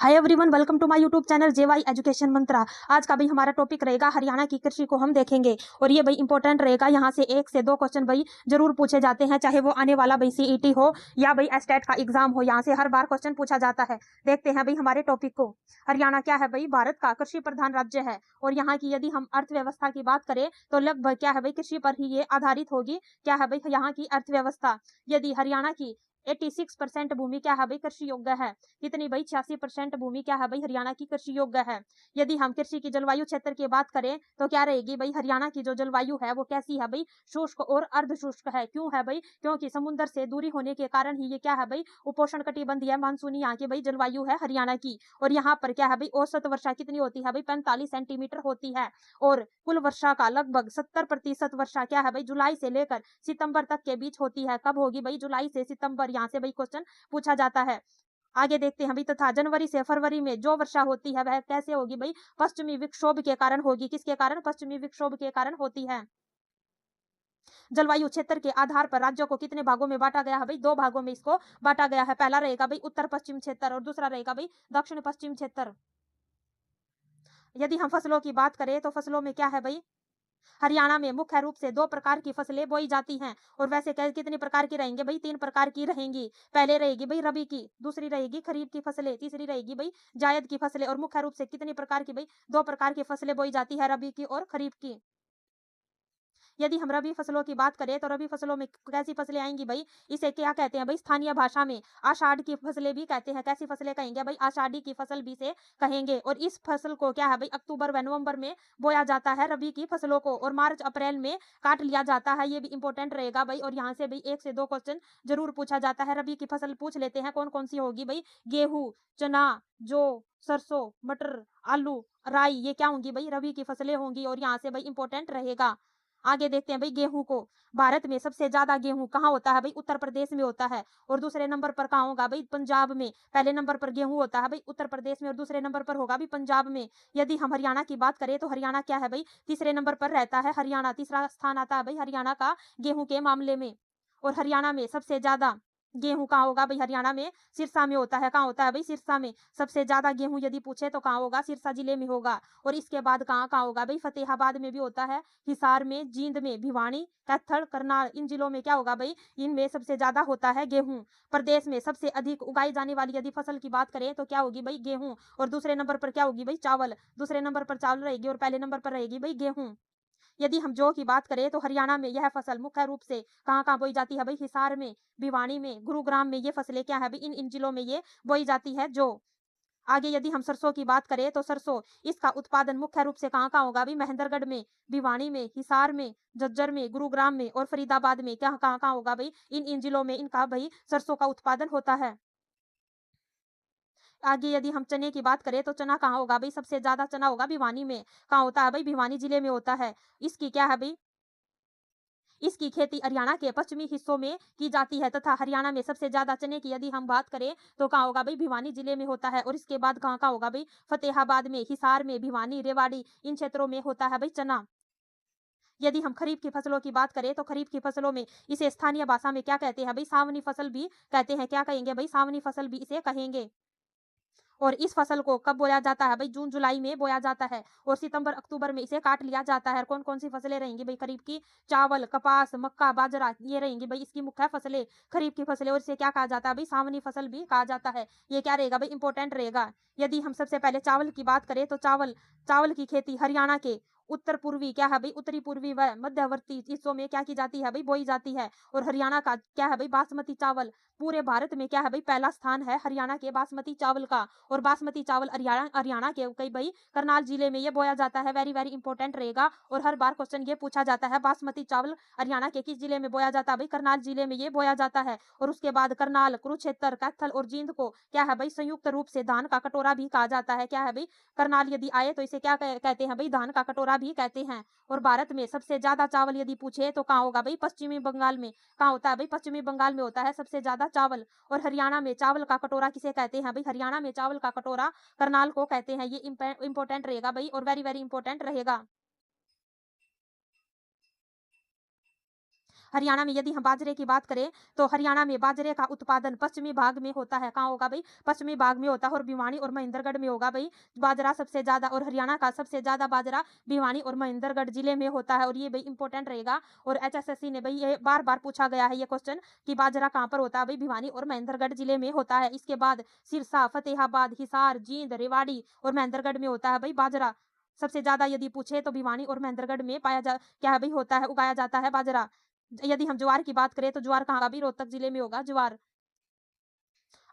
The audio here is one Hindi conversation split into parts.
Hi everyone, welcome to my YouTube channel JY education Mantra. आज का भाई हमारा टॉपिक रहेगा हरियाणा की कृषि को हम देखेंगे और ये भाई इंपॉर्टेंट रहेगा। यहाँ से 1 से 2 क्वेश्चन भाई जरूर पूछे जाते हैं, चाहे वो आने वाला भाई सीईटी हो या भाई एस्टेट का एग्जाम हो। यहाँ से हर बार क्वेश्चन पूछा जाता है। देखते हैं भाई हमारे टॉपिक को। हरियाणा क्या है भाई? भारत का कृषि प्रधान राज्य है और यहाँ की यदि हम अर्थव्यवस्था की बात करें तो लगभग क्या है भाई कृषि पर ही ये आधारित होगी। क्या है भाई यहाँ की अर्थव्यवस्था? यदि हरियाणा की 86% भूमि क्या है भाई कृषि योग्य है। कितनी भाई? 86% भूमि क्या है भाई हरियाणा की कृषि योग्य है। यदि हम कृषि की जलवायु क्षेत्र की बात करें तो क्या रहेगी भाई? हरियाणा की जो जलवायु है वो कैसी है भाई? शुष्क और अर्ध शुष्क है। क्यों है भाई? क्योंकि समुद्र से दूरी होने के कारण ही ये क्या है भाई? उपोष्ण कटिबंधीय मानसूनी यहाँ की भाई जलवायु है हरियाणा की। और यहाँ पर क्या है भाई? औसत वर्षा कितनी होती है भाई? 45 सेंटीमीटर होती है और कुल वर्षा का लगभग 70% वर्षा क्या है भाई? जुलाई से लेकर सितंबर तक के बीच होती है। कब होगी भाई? जुलाई से सितंबर। यहाँ से भाई क्वेश्चन पूछा जाता है। आगे देखते हैं भाई। तथा जनवरी से फरवरी में जो वर्षा होती है वह कैसे होगी भाई? पश्चिमी विक्षोभ के कारण होगी। किसके कारण? पश्चिमी विक्षोभ के कारण होती है। जलवायु क्षेत्र के आधार पर राज्यों को कितने भागों में बांटा गया है भाई? 2 भागों में इसको बांटा गया है। पहला रहेगा भाई उत्तर पश्चिम क्षेत्र और दूसरा रहेगा भाई दक्षिण पश्चिम क्षेत्र। यदि हम फसलों की बात करें तो फसलों में क्या है भाई? हरियाणा में मुख्य रूप से 2 प्रकार की फसलें बोई जाती हैं और वैसे कितनी प्रकार की रहेंगे भाई? 3 प्रकार की रहेंगी। पहले रहेगी भाई रबी की, दूसरी रहेगी खरीफ की फसलें, तीसरी रहेगी भाई जायद की फसलें। और मुख्य रूप से कितनी प्रकार की भाई? 2 प्रकार की फसलें बोई जाती है, रबी की और खरीफ की। यदि हम रबी फसलों की बात करें तो रबी फसलों में कैसी फसलें आएंगी भाई? इसे क्या कहते हैं भाई? स्थानीय भाषा में आषाढ़ की फसलें भी कहते हैं। कैसी फसलें कहेंगे भाई? आषाढ़ी की फसल भी से कहेंगे। और इस फसल को क्या है भाई? अक्टूबर व नवंबर में बोया जाता है रबी की फसलों को और मार्च अप्रैल में काट लिया जाता है। ये भी इंपॉर्टेंट रहेगा भाई। और यहाँ से भाई 1 से 2 क्वेश्चन जरूर पूछा जाता है। रबी की फसल पूछ लेते हैं कौन कौन सी होगी भाई? गेहूं, चना, जौ, सरसों, मटर, आलू, राई, ये क्या होंगी भाई? रबी की फसलें होंगी और यहाँ से भाई इंपॉर्टेंट रहेगा। आगे देखते हैं भाई गेहूं को। भारत में सबसे ज्यादा गेहूं कहाँ होता है भाई? उत्तर प्रदेश में होता है। और दूसरे नंबर पर कहाँ होगा भाई? पंजाब में। पहले नंबर पर गेहूं होता है भाई उत्तर प्रदेश में और दूसरे नंबर पर होगा भी पंजाब में। यदि हम हरियाणा की बात करें तो हरियाणा क्या है भाई? तीसरे नंबर पर रहता है हरियाणा। तीसरा स्थान आता है भाई हरियाणा का गेहूं के मामले में। और हरियाणा में सबसे ज्यादा गेहूं कहाँ होगा भाई? हरियाणा में सिरसा में होता है। कहाँ होता है भाई? सिरसा में। सबसे ज्यादा गेहूं यदि पूछे तो कहाँ होगा? सिरसा जिले में होगा। और इसके बाद कहाँ कहाँ होगा भाई? फतेहाबाद में भी होता है, हिसार में, जींद में, भिवानी, कैथल, करनाल, इन जिलों में क्या होगा भाई? इनमें सबसे ज्यादा होता है गेहूं। प्रदेश में सबसे अधिक उगाई जाने वाली यदि फसल की बात करें तो क्या होगी भाई? गेहूं। और दूसरे नंबर पर क्या होगी भाई? चावल। दूसरे नंबर पर चावल रहेगी और पहले नंबर पर रहेगी भाई गेहूं। यदि हम जौ की बात करें तो हरियाणा में यह फसल मुख्य रूप से कहाँ कहाँ बोई जाती है भाई? हिसार में, भिवानी में, गुरुग्राम में। ये फसलें क्या है भाई? इन जिलों में ये बोई जाती है जौ। आगे यदि हम सरसों की बात करें तो सरसों इसका उत्पादन मुख्य रूप से कहाँ कहाँ होगा भाई? महेंद्रगढ़ में, भिवानी में, हिसार में, झज्जर में, गुरुग्राम में और फरीदाबाद में। क्या कहाँ कहाँ होगा भाई? इन जिलों में इनका भाई सरसों का उत्पादन होता है। आगे यदि हम चने की बात करें तो चना कहाँ होगा भाई? सबसे ज्यादा चना होगा भिवानी में। कहाँ होता है भाई? भिवानी जिले में होता है। इसकी क्या है भाई? इसकी खेती हरियाणा के पश्चिमी हिस्सों में की जाती है तथा हरियाणा में सबसे ज्यादा चने की यदि हम बात करें तो कहाँ होगा भाई? भिवानी जिले में होता है। और इसके बाद कहाँ कहाँ होगा भाई? फतेहाबाद में, हिसार में, भिवानी, रेवाड़ी, इन क्षेत्रों में होता है भाई चना। यदि हम खरीफ की फसलों की बात करें तो खरीफ की फसलों में इसे स्थानीय भाषा में क्या कहते हैं भाई? सावनी फसल भी कहते हैं। क्या कहेंगे भाई? सावनी फसल भी इसे कहेंगे। और इस फसल को कब बोया जाता है भाई? जून जुलाई में बोया जाता है और सितंबर अक्टूबर में इसे काट लिया जाता है। कौन कौन सी फसलें रहेंगी भाई खरीफ की? चावल, कपास, मक्का, बाजरा, ये रहेंगी भाई इसकी मुख्य फसलें, खरीफ की फसलें। और इसे क्या कहा जाता है भाई? सावनी फसल भी कहा जाता है। ये क्या रहेगा भाई? इंपॉर्टेंट रहेगा। यदि हम सबसे पहले चावल की बात करें तो चावल चावल की खेती हरियाणा के उत्तर पूर्वी क्या है भाई? उत्तरी पूर्वी व मध्यवर्ती हिस्सों में क्या की जाती है भाई? बोई जाती है। और हरियाणा का क्या है भाई? बासमती चावल। पूरे भारत में क्या है भाई? पहला स्थान है हरियाणा के बासमती चावल का। और बासमती चावल हरियाणा हरियाणा के कई भाई करनाल जिले में ये बोया जाता है। वेरी वेरी इंपॉर्टेंट रहेगा और हर बार क्वेश्चन ये पूछा जाता है। बासमती चावल हरियाणा के किस जिले में बोया जाता है भाई? करनाल जिले में ये बोया जाता है। और उसके बाद करनाल, कुरुक्षेत्र, कैथल और जींद को क्या है भाई? संयुक्त रूप से धान का कटोरा भी कहा जाता है। क्या है भाई? करनाल यदि आए तो इसे क्या कहते हैं भाई? धान का कटोरा भी कहते हैं। और भारत में सबसे ज्यादा चावल यदि पूछे तो कहाँ होगा भाई? पश्चिमी बंगाल में। कहाँ होता है भाई? पश्चिमी बंगाल में होता है सबसे ज्यादा चावल। और हरियाणा में चावल का कटोरा किसे कहते हैं भाई? हरियाणा में चावल का कटोरा करनाल को कहते हैं। ये इंपॉर्टेंट रहेगा भाई और वेरी वेरी इंपॉर्टेंट रहेगा। हरियाणा में यदि हम बाजरे की बात करें तो हरियाणा में बाजरे का उत्पादन पश्चिमी भाग में होता है। कहाँ होगा भाई? पश्चिमी भाग में होता है और भिवानी और महेंद्रगढ़ में होगा भाई बाजरा सबसे ज्यादा। और हरियाणा का सबसे ज्यादा बाजरा भिवानी और महेंद्रगढ़ जिले में होता है। और ये भाई इंपॉर्टेंट रहेगा और HSSC ने भाई ये बार बार पूछा गया है ये क्वेश्चन कि बाजरा कहाँ पर होता है भाई? भिवानी और महेंद्रगढ़ जिले में होता है। इसके बाद सिरसा, फतेहाबाद, हिसार, जींद, रेवाड़ी और महेंद्रगढ़ में होता है भाई बाजरा। सबसे ज्यादा यदि पूछे तो भिवानी और महेंद्रगढ़ में पाया जा क्या है भाई होता है उगाया जाता है बाजरा। यदि हम ज्वार की बात करें तो ज्वार कहाँ का भी? रोहतक जिले में होगा ज्वार।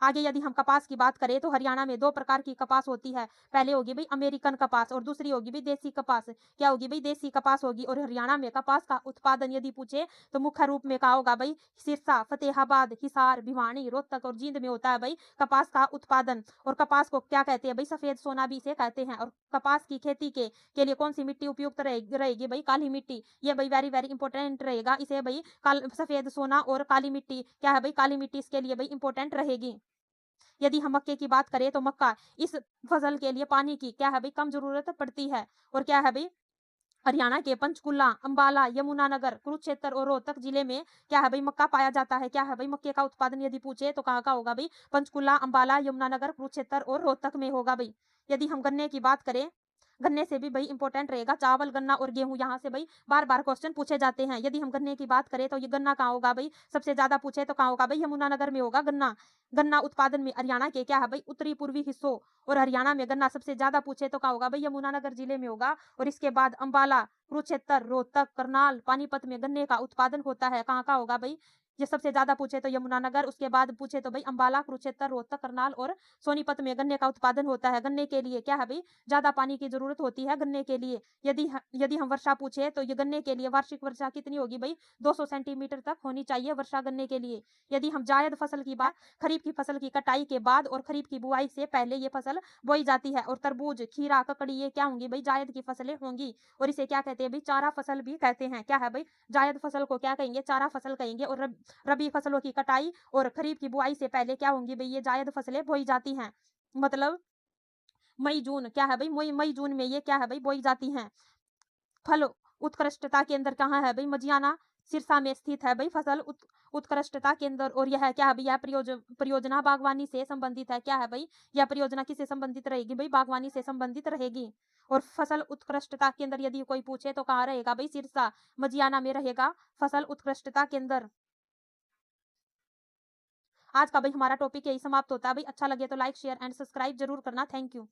आगे यदि हम कपास की बात करें तो हरियाणा में दो प्रकार की कपास होती है। पहले होगी भाई अमेरिकन कपास और दूसरी होगी भाई देसी कपास। क्या होगी भाई? देसी कपास होगी। और हरियाणा में कपास का उत्पादन यदि पूछे तो मुख्य रूप में कहा होगा भाई सिरसा, फतेहाबाद, हिसार, भिवानी, रोहतक और जींद में होता है भाई कपास का उत्पादन। और कपास को क्या कहते हैं भाई? सफेद सोना भी इसे कहते हैं। और कपास की खेती के लिए कौन सी मिट्टी उपयुक्त रहेगी भाई? काली मिट्टी। ये भाई वेरी वेरी इंपॉर्टेंट रहेगा। इसे भाई सफेद सोना और काली मिट्टी क्या है भाई? काली मिट्टी इसके लिए भाई इंपॉर्टेंट रहेगी। यदि हम मक्के की बात करें तो मक्का इस फसल के लिए पानी की क्या है भाई? कम जरूरत पड़ती है। और क्या है भाई? हरियाणा के पंचकुला, अंबाला, यमुनानगर, कुरुक्षेत्र और रोहतक जिले में क्या है भाई? मक्का पाया जाता है। क्या है भाई? मक्के का उत्पादन यदि पूछे तो कहाँ का होगा भाई? पंचकुला, अंबाला, यमुनानगर, कुरुक्षेत्र और रोहतक में होगा भाई। यदि हम गन्ने की बात करें, गन्ने से भी भाई इंपॉर्टेंट रहेगा चावल, गन्ना और गेहूं। यहाँ से भाई बार बार क्वेश्चन पूछे जाते हैं। यदि हम गन्ने की बात करें तो ये गन्ना कहाँ होगा भाई? सबसे ज्यादा पूछे तो कहाँ होगा भाई? यमुनानगर में होगा गन्ना। गन्ना उत्पादन में हरियाणा के क्या है भाई? उत्तरी पूर्वी हिस्सों और हरियाणा में गन्ना सबसे ज्यादा पूछे तो कहाँ होगा भाई? यमुनानगर जिले में होगा। और इसके बाद अंबाला, कुरुक्षेत्र, रोहतक, करनाल, पानीपत में गन्ने का उत्पादन होता है। कहाँ का होगा भाई? ये सबसे ज्यादा पूछे तो यमुनानगर, उसके बाद पूछे तो भाई अंबाला, कुरुक्षेत्र, रोहतक, करनाल और सोनीपत में गन्ने का उत्पादन होता है। गन्ने के लिए क्या है भाई? ज्यादा पानी की जरूरत होती है गन्ने के लिए। यदि हम वर्षा पूछे तो ये गन्ने के लिए वार्षिक वर्षा कितनी होगी भाई? 200 सेंटीमीटर तक होनी चाहिए वर्षा गन्ने के लिए। यदि हम जायद फसल की बात, खरीफ की फसल की कटाई के बाद और खरीफ की बुआई से पहले ये फसल बोई जाती है। और तरबूज, खीरा, ककड़ी ये क्या होंगी भाई? जायद की फसलें होंगी। और इसे क्या कहते हैं भाई? चारा फसल भी कहते हैं। क्या है भाई? जायद फसल को क्या कहेंगे? चारा फसल कहेंगे। और रबी फसलों की कटाई और खरीफ की बुआई से पहले क्या होंगी भाई? ये जायद फसलें बोई जाती हैं। मतलब मई जून क्या है भाई? मई जून में ये क्या है भाई? बोई जाती हैं। फल उत्कृष्टता केंद्र कहाँ है भाई? मजियाना, सिरसा में स्थित है भाई फसल उत्कृष्टता केंद्र। और यह क्या है भाई? यह परियोजना बागवानी से संबंधित है। क्या है भाई? यह परियोजना किससे संबंधित रहेगी भाई? बागवानी से संबंधित रहेगी। और फसल उत्कृष्टता केंद्र यदि कोई पूछे तो कहाँ रहेगा भाई? सिरसा, मजियाना में रहेगा फसल उत्कृष्टता केंद्र। आज का भाई हमारा टॉपिक यही समाप्त होता है भाई। अच्छा लगे तो लाइक, शेयर एंड सब्सक्राइब जरूर करना। Thank you.